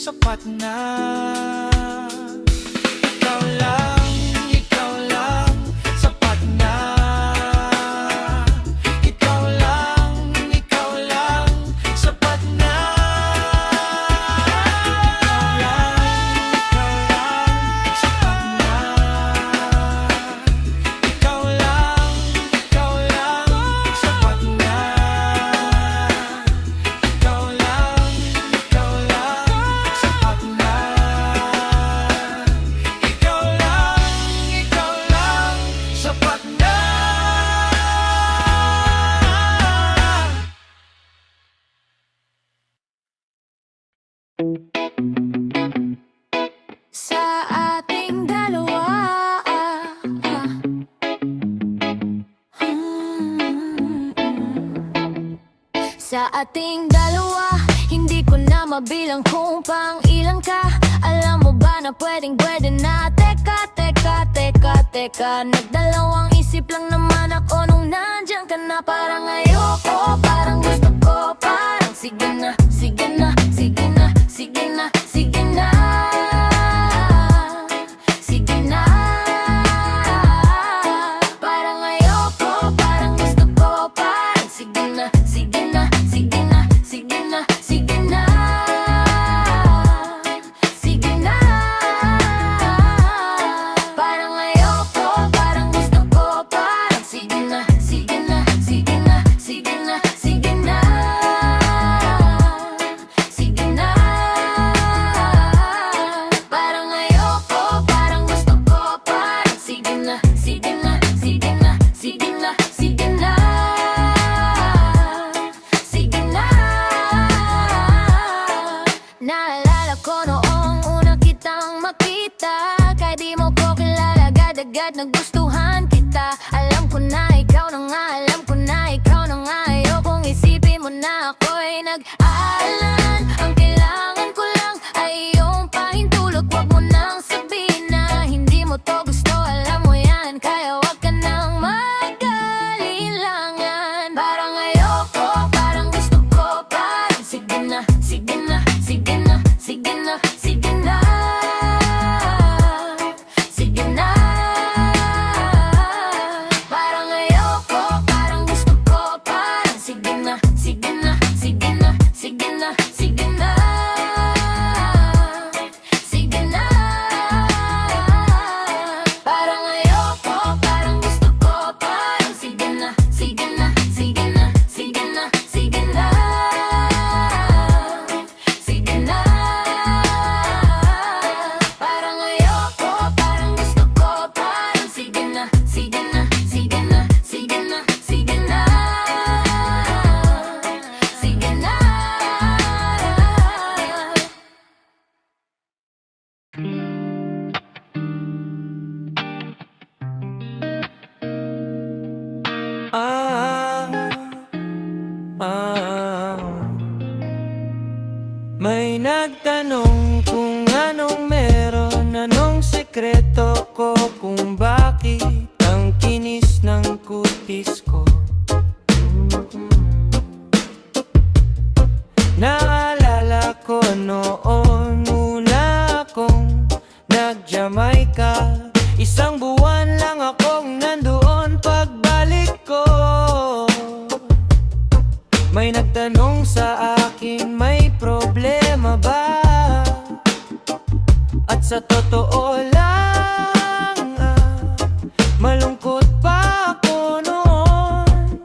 sapat na. Ikaw lang, sapat na. Ikaw lang, sapat na. Sapat na. Ikaw lang, sapat na. Ikaw lang, sapat na. Ikaw lang, sapat na. Sa ating dalawa, sa ating dalawa, hindi ko na mabilang kung pang ilan ka. Alam mo ba na pwede na. Teka, nagdalawang isip lang naman ako nung nandyan ka na. Parang ayoko, parang gusto ko, parang sige na, sige na, sige na, sige na, sige na. Sige na. Parang ayoko, parang gusto ko, parang sige na, sige na, sige na, sige na, sige na. Sige na. Parang ayoko, parang gusto ko, parang sige na, sige na, sige na, sige na, sige na. Sige na. Parang ayoko, parang gusto ko, parang sige na, sige na, sige na, sige na, sige na. Sige na. Naalala ko noong una kitang makita, kahit di mo ko kilala, agad-agad nagustuhan kita. Alam ko na ikaw na nga, alam ko na ikaw na nga. Ayokong isipin mo na ako'y nag-aalan. Ang kailangan ko lang ay iyong pahintulot. Huwag mo nang sabihin na hindi mo to gusto. Alam mo yan, kaya wag ka nang mag-alilangan. Parang ayoko, parang gusto ko, parang sige na, sige na, sige na, sige na, sige na. Sige na. Parang ayoko, parang gusto ko, parang sige na, sige na, sige na, sige na, sige na. Sige na. Parang ayoko, parang gusto ko, parang sige na, sige na, sige na, sige na, sige na. Sige na. Parang ayoko, parang gusto ko, parang sige na, sige na, sige na, sige na, sige na. Sige na. Ah, ah. May nagtanong kung anong meron, anong sekreto ko, kung bakit ang kinis ng kutis ko. Naalala ko noon una akong nag-Jamaica. Isang buwan lang akong nandoon, pagbalik ko may nagtanong sa akin, may problema ba? At sa totoo lang, malungkot pa ako noon.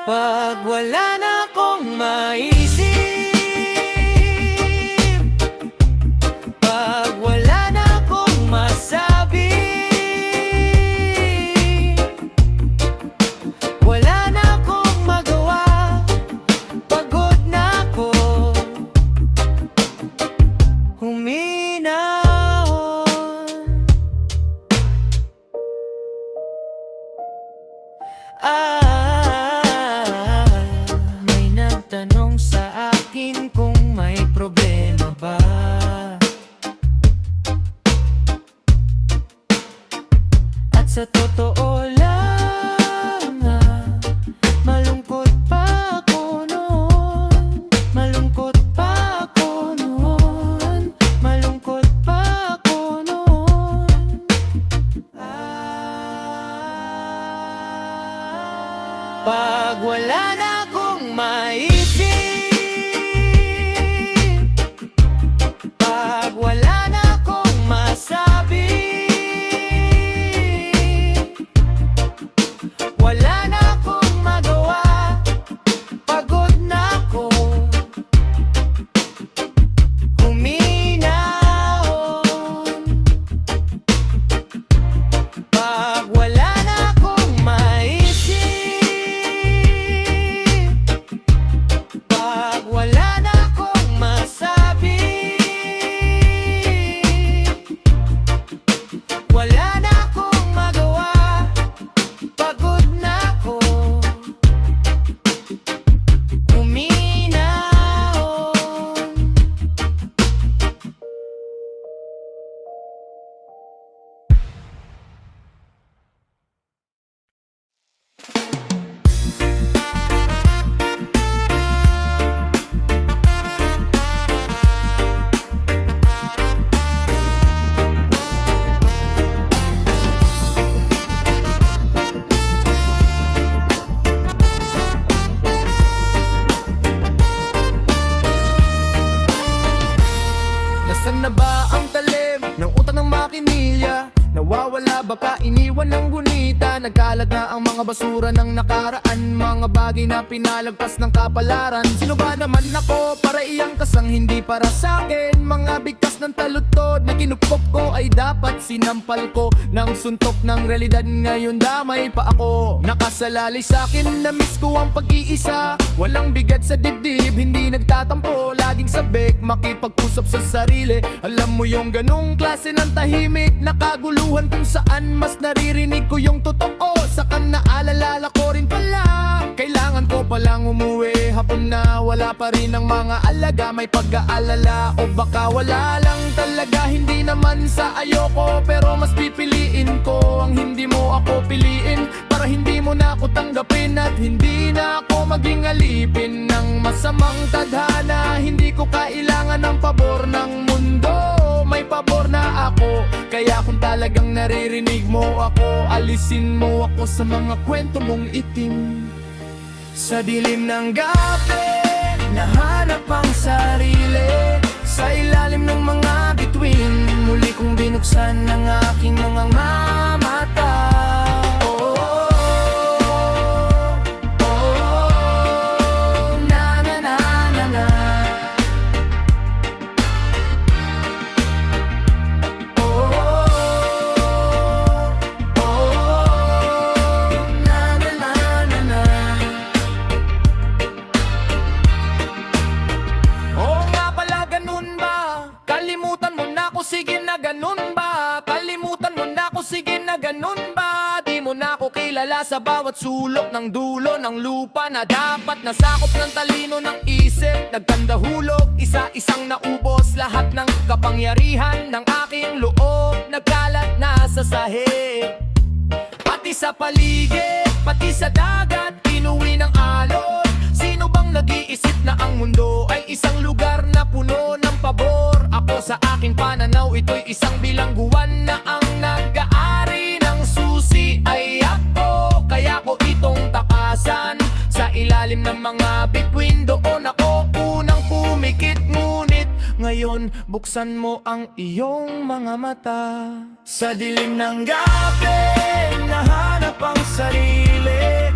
Pag wala na akong maisip, pag wala na akong masabi, wala na akong magawa, pagod na ako, huminahon. May nagtanong sa akin kung may problema ba? At sa totoo lang, malungkot pa ako noon. Pag wala na akong maisip, pag wala na akong masabi, wala na akong magawa, pagod na ako, huminahon. Pag wala na akong maisip, pag wala na akong masabi, wala na akong magawa, pagod na ako, huminahon. Nasaan na ba ang talim ng utak ng makinilya? Nawawala baka iniwan ng gunita? Nagkalat na ang mga basura ng nakaraan, mga bagay na pinalagpas ng kapalaran. Sino ba naman ako para iyang kasang hindi para sa akin? Mga bigkas ng talutod na kinupop ko ay dapat sinampal ko ng suntok ng realidad. Ngayon damay pa ako, nakasalalay sa akin. Na-miss ko ang pag-iisa, walang bigat sa dibdib, hindi nagtatampo, laging sabik, makipag-usap sa sarili. Alam mo yung ganong klase ng tahimik, nakaguluhan kung saan mas naririnig ko yung totoo. Saka naalala ko rin pala, kailangan ko palang umuwi. Hapon na wala pa rin ang mga alaga, may pag-aalala o baka wala lang talaga. Hindi naman sa ayoko, pero mas pipiliin ko ang hindi mo ako piliin, para hindi mo na ako tanggapin at hindi na ako maging alipin ng masamang tadhana. Hindi ko kailangan ng pabor ng mundo, may pabor na ako. Kaya kung talagang naririnig mo ako, alisin mo ako sa mga kwento mong itim. Sa dilim ng gabi, nahanap ang sarili sa ilalim ng mga bituin. Muli kong binuksan ang aking mga mata. Oh, oh, oh, na na na na na. Oh, oh, oh, na na na na na. Oo nga pala, ganun ba? Kalimutan mo na ako, sige na ganun ba? Kalimutan mo na ako, sige na ganun ba? Di mo na ako kilala sa bawat sulok ng dulo ng lupa na dapat nasakop ng talino ng isip. Nagkandahulog, isa-isang naubos lahat ng kapangyarihan ng aking loob. Nagkalat na sa sahig, pati sa paligid, pati sa dagat, inuwi ng alon. Sino bang nag-iisip na ang mundo ay isang lugar na puno ng pabor? Ako sa aking pananaw, ito'y isang bilangguan na ang nag-aari ng susi ay ako. Kaya ko itong takasan sa ilalim ng mga bituin. Doon ako unang pumikit, ngunit ngayon buksan mo ang iyong mga mata. Sa dilim ng gabi, nahanap ang sarili